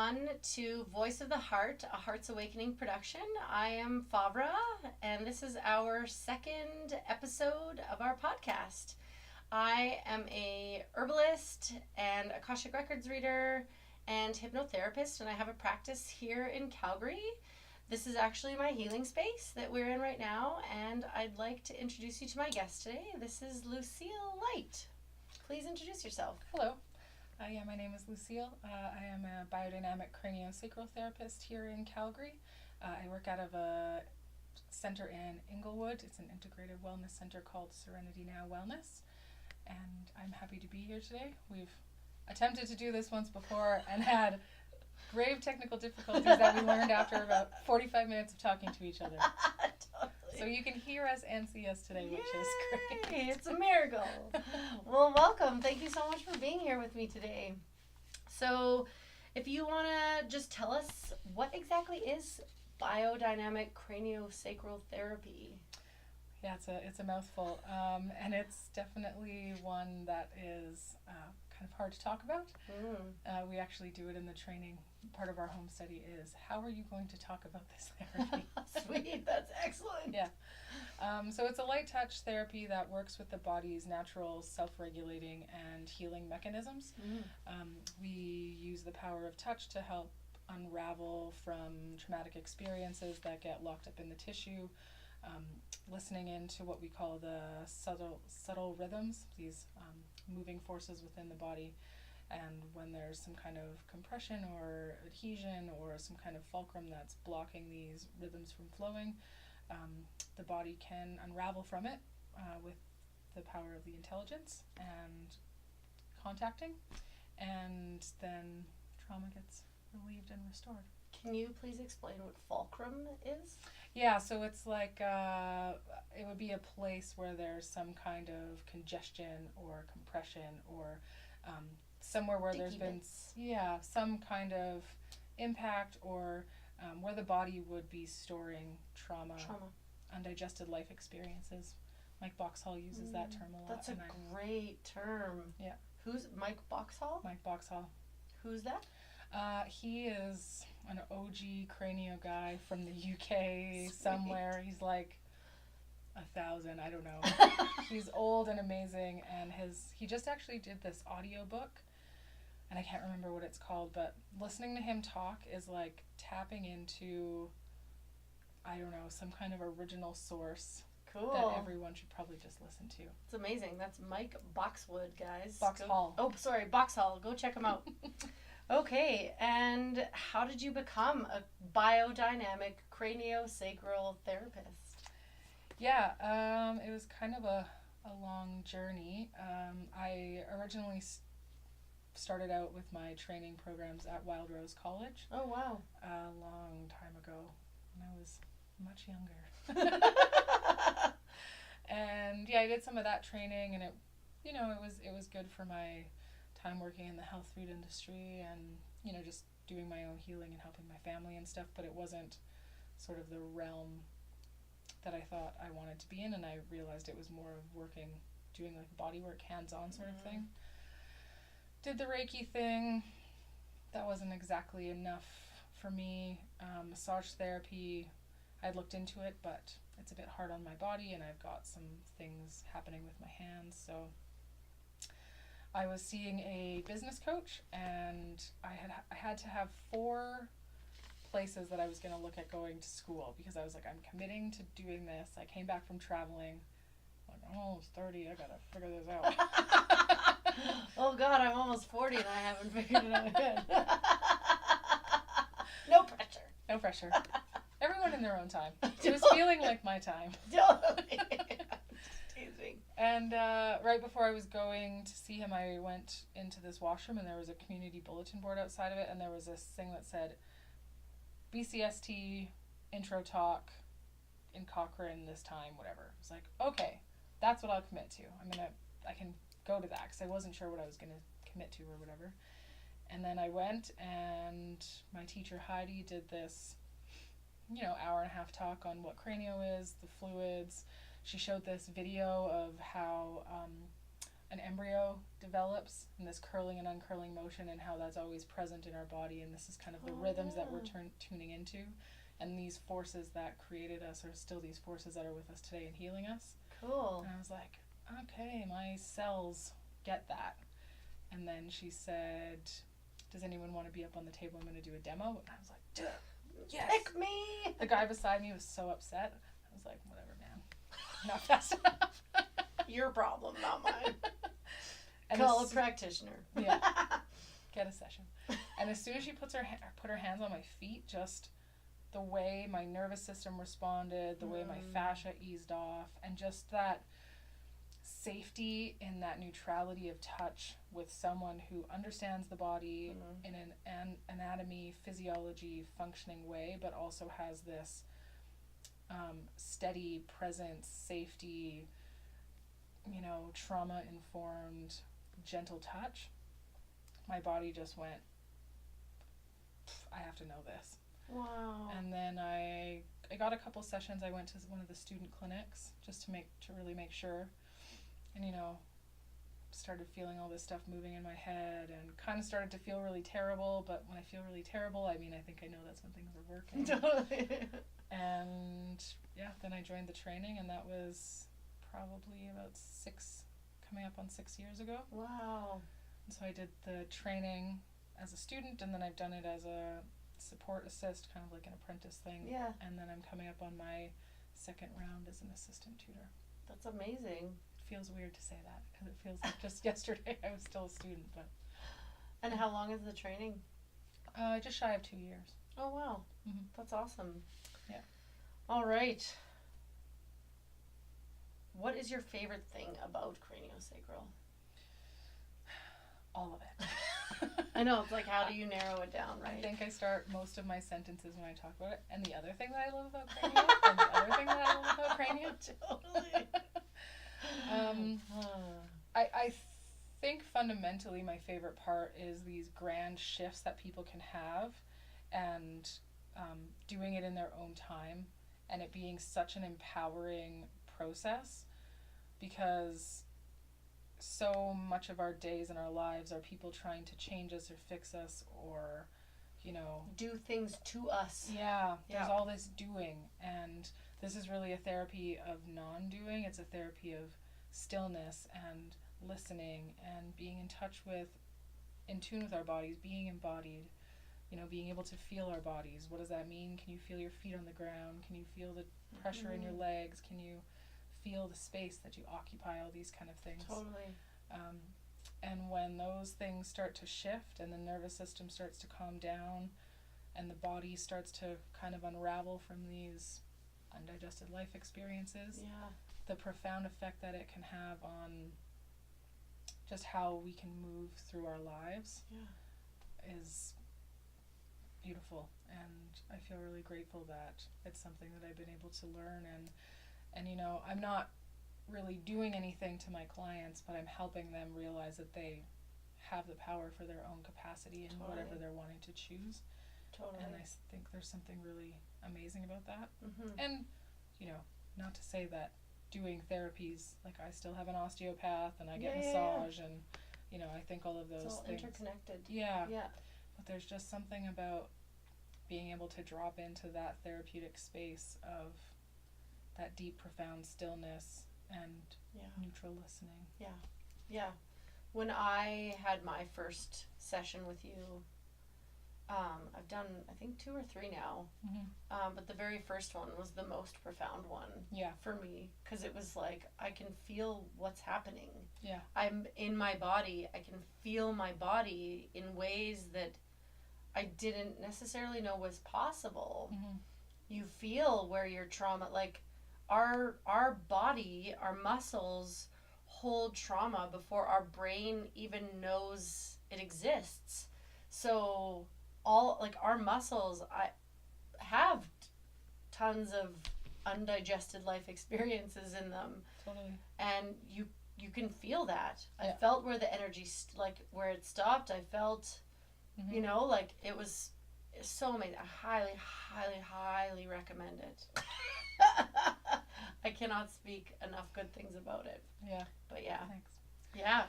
everyone, to Voice of the Heart, a Heart's Awakening production. I am Favra, and this is our second episode of our podcast. I am a herbalist and Akashic Records reader and hypnotherapist, and I have a practice here in Calgary. This is actually my healing space that we're in right now, and I'd like to introduce you to my guest today. This is Lucille Light. Please introduce yourself. Hello. My name is Lucille. I am a biodynamic craniosacral therapist here in Calgary. I work out of a center in Inglewood. It's an integrated wellness center called Serenity Now Wellness. And I'm happy to be here today. We've attempted to do this once before and had grave technical difficulties that we learned after about 45 minutes of talking to each other. Totally. So you can hear us and see us today, which is great. It's a miracle. Well, welcome. Thank you so much for being here with me today. So, if you want to just tell us what exactly is biodynamic craniosacral therapy? Yeah, it's a mouthful, and it's definitely one that is kind of hard to talk about. We actually do it in the training. Part of our home study is, how are you going to talk about this therapy? Sweet, that's excellent. Yeah. So it's a light touch therapy that works with the body's natural self-regulating and healing mechanisms. We use the power of touch to help unravel from traumatic experiences that get locked up in the tissue. Listening into what we call the subtle rhythms, these moving forces within the body, and when there's some kind of compression or adhesion or some kind of fulcrum that's blocking these rhythms from flowing, the body can unravel from it with the power of the intelligence and contacting, and then trauma gets relieved and restored. Can you please explain what fulcrum is? Yeah, so it's like it would be a place where there's some kind of congestion or compression or somewhere where there's been some kind of impact or where the body would be storing trauma. Undigested life experiences. Mike Boxhall uses that term a lot. That's a great term. Yeah. Who's Mike Boxhall? Mike Boxhall. Who's that? He is an OG cranio guy from the UK somewhere. He's like 1,000, I don't know. He's old and amazing, and he just actually did this audio book, and I can't remember what it's called, but listening to him talk is like tapping into, I don't know, some kind of original source. Cool. That everyone should probably just listen to. It's amazing. That's Mike Boxwood, guys. Boxhall. Boxhall. Go check him out. Okay, and how did you become a biodynamic craniosacral therapist? Yeah, it was kind of a long journey. I originally started out with my training programs at Wild Rose College. Oh, wow. A long time ago, when I was much younger. And yeah, I did some of that training, and it was good for my time working in the health food industry and, just doing my own healing and helping my family and stuff, but it wasn't sort of the realm that I thought I wanted to be in, and I realized it was more of doing like body work, hands-on sort of thing. Did the Reiki thing. That wasn't exactly enough for me. Massage therapy, I'd looked into it, but it's a bit hard on my body, and I've got some things happening with my hands, so I was seeing a business coach, and I had to have 4 places that I was going to look at going to school, because I was like, I'm committing to doing this. I came back from traveling, I'm almost 30, I gotta figure this out. Oh God, I'm almost 40 and I haven't figured it out yet. No pressure. No pressure. Everyone in their own time. It was feeling like my time. Totally. And right before I was going to see him, I went into this washroom, and there was a community bulletin board outside of it, and there was this thing that said, BCST intro talk in Cochrane this time, whatever. I was like, okay, that's what I'll commit to. I can go to that, because I wasn't sure what I was going to commit to or whatever. And then I went, and my teacher Heidi did this, hour and a half talk on what cranio is, the fluids. She showed this video of how an embryo develops, and this curling and uncurling motion, and how that's always present in our body, and this is kind of the rhythms that we're tuning into, and these forces that created us are still these forces that are with us today and healing us. Cool. And I was like, okay, my cells get that. And then she said, does anyone want to be up on the table? I'm going to do a demo. And I was like, duh, yes. Pick me. The guy beside me was so upset. I was like, whatever, man. Not fast enough. Your problem, not mine. And Call a practitioner. Yeah. Get a session. And as soon as she put her hands on my feet, just the way my nervous system responded, the way my fascia eased off, and just that safety in that neutrality of touch with someone who understands the body in an anatomy, physiology, functioning way, but also has this steady presence, safety, trauma-informed, gentle touch. My body just went, I have to know this. Wow. And then I got a couple sessions. I went to one of the student clinics just to really make sure. And, started feeling all this stuff moving in my head and kind of started to feel really terrible. But when I feel really terrible, I think I know that's when things are working. Totally. And, then I joined the training, and that was probably about coming up on 6 years ago. Wow. And so I did the training as a student, and then I've done it as a support assist, kind of like an apprentice thing. Yeah. And then I'm coming up on my second round as an assistant tutor. That's amazing. It feels weird to say that because it feels like just yesterday I was still a student. But. And how long is the training? Just shy of 2 years. Oh, wow. Mm-hmm. That's awesome. Yeah. All right. What is your favorite thing about craniosacral? All of it. I know, it's like, how do you narrow it down, right? I think I start most of my sentences when I talk about it. And the other thing that I love about cranium, and the other thing that I love about cranium. Totally. I think fundamentally my favorite part is these grand shifts that people can have, and doing it in their own time, and it being such an empowering process, because so much of our days and our lives are people trying to change us or fix us or, do things to us. Yeah, there's all this doing, and this is really a therapy of non-doing. It's a therapy of stillness and listening and being in tune with our bodies, being embodied, being able to feel our bodies. What does that mean? Can you feel your feet on the ground? Can you feel the pressure in your legs? Can you feel the space that you occupy? All these kind of things. Totally. And when those things start to shift and the nervous system starts to calm down and the body starts to kind of unravel from these undigested life experiences, the profound effect that it can have on just how we can move through our lives is beautiful. And I feel really grateful that it's something that I've been able to learn, and I'm not really doing anything to my clients, but I'm helping them realize that they have the power for their own capacity and whatever they're wanting to choose. Totally. And I think there's something really amazing about that. Mm-hmm. And, not to say that doing therapies, like I still have an osteopath and I get massage and, I think all of those it's all things. interconnected. Yeah. Yeah. But there's just something about being able to drop into that therapeutic space of that deep, profound stillness and neutral listening. Yeah. When I had my first session with you, I've done, I think, 2 or 3 now. Mm-hmm. But the very first one was the most profound one for me, because it was like, I can feel what's happening. Yeah. I'm in my body. I can feel my body in ways that I didn't necessarily know was possible. Mm-hmm. You feel where your trauma, like our body, our muscles hold trauma before our brain even knows it exists. So our muscles have tons of undigested life experiences in them. Totally. And you can feel that. Yeah. I felt where the energy, where it stopped. I felt, it was so amazing. I highly, highly, highly recommend it. I cannot speak enough good things about it. Yeah. But yeah. Thanks. Yeah.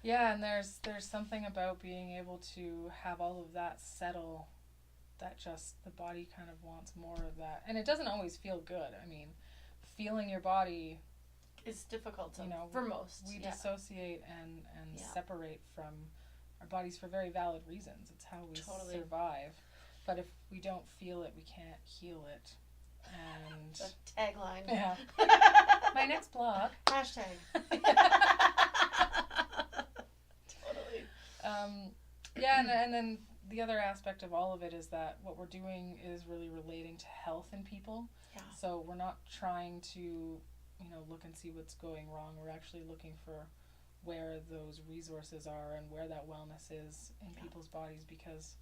Yeah, and there's something about being able to have all of that settle, that just the body kind of wants more of that. And it doesn't always feel good. I mean, feeling your body It's difficult to, you know, for most. we yeah. dissociate and Yeah. separate from our bodies for very valid reasons. It's how we Totally. survive. But if we don't feel it, we can't heal it. And The tagline. yeah. My next blog. Hashtag. Totally. Yeah, and then the other aspect of all of it is that what we're doing is really relating to health in people. Yeah. So we're not trying to, you know, look and see what's going wrong. We're actually looking for where those resources are and where that wellness is in Yeah. people's bodies, because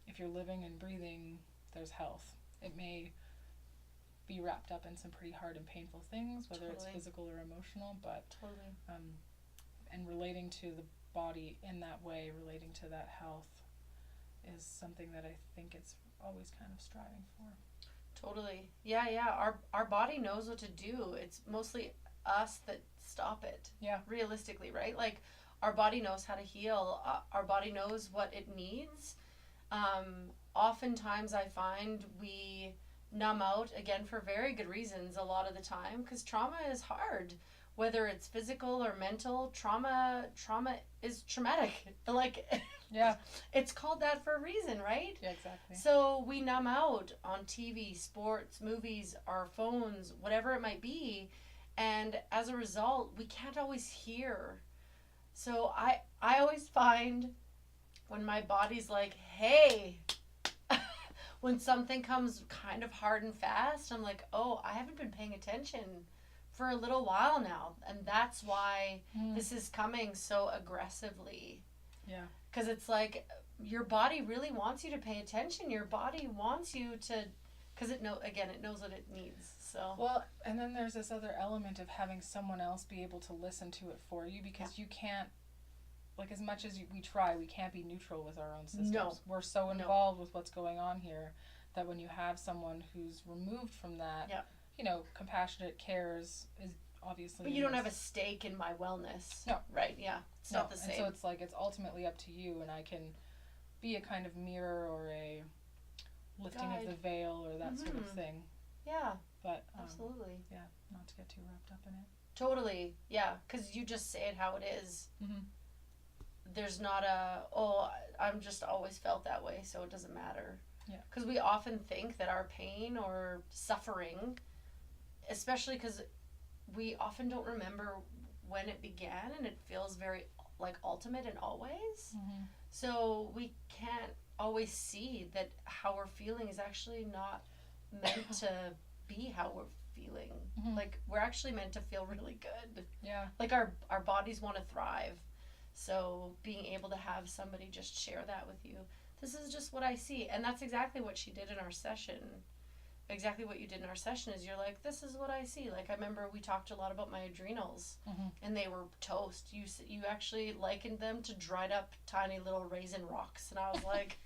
if you're living and breathing, there's health. It may be wrapped up in some pretty hard and painful things, whether it's Totally. physical or emotional, but Totally. and relating to the body in that way, relating to that health, is something that I think it's always kind of striving for. Totally. Yeah, yeah. Our body knows what to do. It's mostly us that stop it. Yeah. Realistically, right? Like, our body knows how to heal. Our body knows what it needs. Oftentimes I find we numb out, again, for very good reasons a lot of the time, because trauma is hard. Whether it's physical or mental, trauma is traumatic. Like, Yeah. it's called that for a reason, right? Yeah, exactly. So we numb out on TV, sports, movies, our phones, whatever it might be. And as a result, we can't always hear. So I always find when my body's like, hey, when something comes kind of hard and fast, I'm like, oh, I haven't been paying attention for a little while now. And that's why this is coming so aggressively. Yeah. Because it's like your body really wants you to pay attention. Your body wants you to, because it knows what it needs. So Well, and then there's this other element of having someone else be able to listen to it for you, because you can't, like, as much as we try, we can't be neutral with our own systems. No. We're so involved with what's going on here that when you have someone who's removed from that, you know, compassionate cares is obviously. But you don't have a stake in my wellness. No. Right, yeah. It's not the same. And so it's like, it's ultimately up to you, and I can be a kind of mirror or a lifting Guide. of the veil or that sort of thing. Yeah, But absolutely. yeah, not to get too wrapped up in it. Totally, yeah. Because you just say it how it is. Mm-hmm. There's not I'm just always felt that way, so it doesn't matter. Yeah. Because we often think that our pain or suffering, especially because we often don't remember when it began, and it feels very like ultimate and always. Mm-hmm. So we can't always see that how we're feeling is actually not meant to be how we're feeling. Mm-hmm. Like, we're actually meant to feel really good. Yeah. Like, our bodies want to thrive. So being able to have somebody just share that with you, this is just what I see. And that's exactly what she did in our session. Exactly what you did in our session is you're like, this is what I see. Like, I remember we talked a lot about my adrenals, and they were toast. You actually likened them to dried up tiny little raisin rocks. And I was like,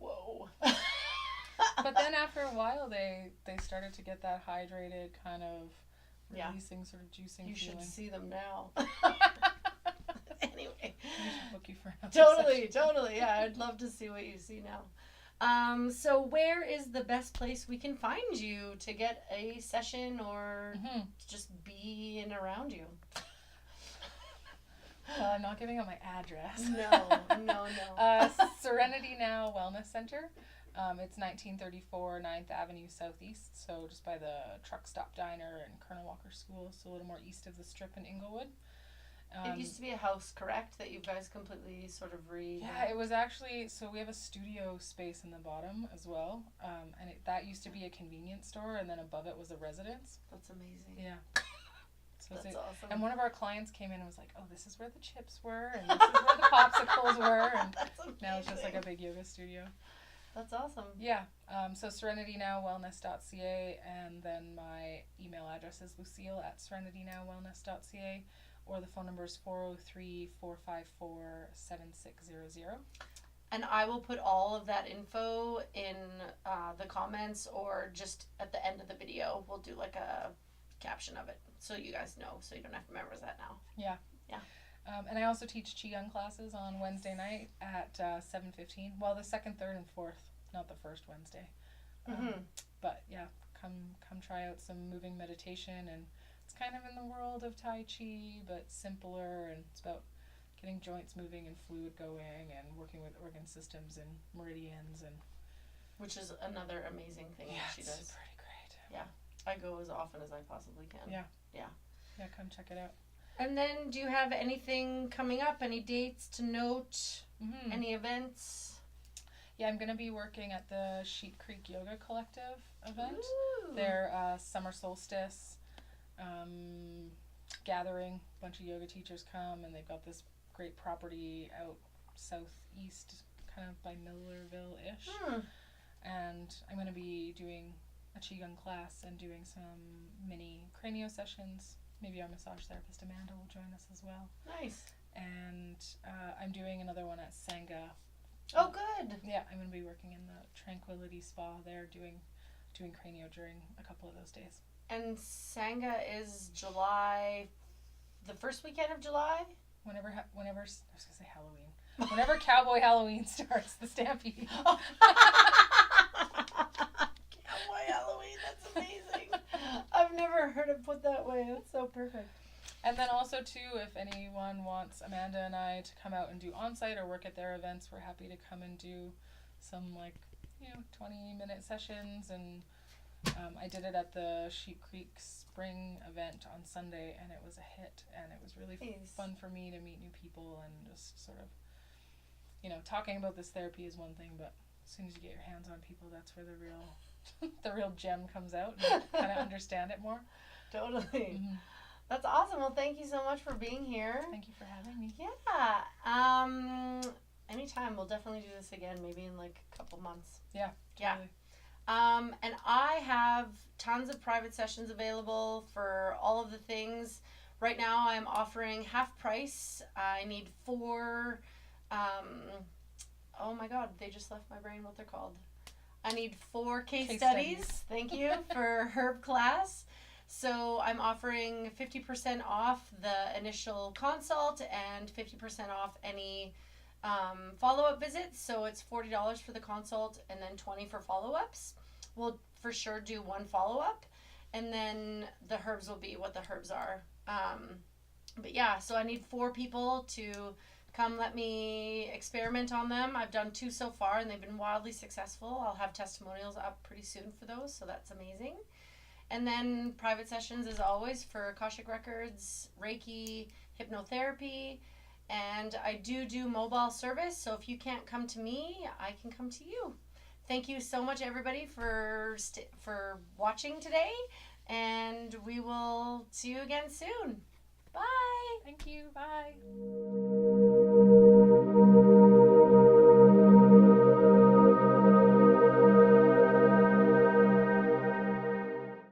whoa. But then after a while, they started to get that hydrated kind of releasing, sort of juicing you feeling. should see them now. Anyway. We should book you for another Totally, session. totally. Yeah, I'd love to see what you see now. So where is the best place we can find you to get a session or just be in around you? I'm not giving out my address. No. Serenity Now Wellness Center. It's 1934 9th Avenue Southeast, so just by the Truck Stop Diner and Colonel Walker School, so a little more east of the Strip in Inglewood. It used to be a house, correct? That you guys completely sort of Yeah, it was actually, so we have a studio space in the bottom as well, and that used to be a convenience store, and then above it was a residence. That's amazing. Yeah. So That's awesome. And one of our clients came in and was like, oh, this is where the chips were, and this is where the popsicles were, and now it's just like a big yoga studio. That's awesome. Yeah. So serenitynowwellness.ca, and then my email address is Lucille at serenitynowwellness.ca, or the phone number is 403-454-7600. And I will put all of that info in the comments, or just at the end of the video. We'll do like a caption of it so you guys know, so you don't have to memorize that now. Yeah. Yeah. And I also teach Qigong classes on Wednesday night at 7:15. Well, the second, third, and fourth, not the first Wednesday. But yeah, come try out some moving meditation, and it's kind of in the world of Tai Chi, but simpler, and it's about getting joints moving and fluid going, and working with organ systems and meridians, and which is another amazing thing that she does. It's pretty great. Yeah, I go as often as I possibly can. Yeah. Yeah. Yeah, come check it out. And then, do you have anything coming up? Any dates to note? Any events? Yeah, I'm going to be working at the Sheep Creek Yoga Collective event. Ooh. Their summer solstice gathering. A bunch of yoga teachers come, and they've got this great property out southeast, kind of by Millerville-ish. And I'm going to be doing a Qigong class and doing some mini cranio sessions. Maybe our massage therapist Amanda will join us as well. Nice. And I'm doing another one at Sangha. Oh, good. Yeah, I'm going to be working in the Tranquility Spa there, doing cranio during a couple of those days. And Sangha is July, the first weekend of July? Whenever I was going to say Halloween. Whenever Cowboy Halloween starts, the Stampede. Cowboy Halloween, that's amazing. I've never heard it put that way. That's so perfect. And then also, too, if anyone wants Amanda and I to come out and do on-site or work at their events, we're happy to come and do some, 20-minute sessions. And I did it at the Sheep Creek Spring event on Sunday, and it was a hit. And it was really fun for me to meet new people and just sort of, talking about this therapy is one thing, but as soon as you get your hands on people, that's where the real gem comes out, and you kind of understand it more. Totally. That's awesome. Well, thank you so much for being here. Thank you for having me. Yeah. Anytime. We'll definitely do this again, maybe in a couple months. Yeah. Totally. Yeah. And I have tons of private sessions available for all of the things. Right now, I'm offering half price. I need 4. Oh my God, they just left my brain what they're called. I need 4 case studies. Thank you for herb class. So I'm offering 50% off the initial consult and 50% off any follow-up visits. So it's $40 for the consult and then $20 for follow-ups. We'll for sure do 1 follow-up, and then the herbs will be what the herbs are. But yeah, so I need 4 people to come let me experiment on them. I've done 2 so far, and they've been wildly successful. I'll have testimonials up pretty soon for those, so that's amazing. And then private sessions, as always, for Akashic Records, Reiki, hypnotherapy, and I do mobile service, so if you can't come to me, I can come to you. Thank you so much, everybody, for watching today, and we will see you again soon. Bye! Thank you. Bye!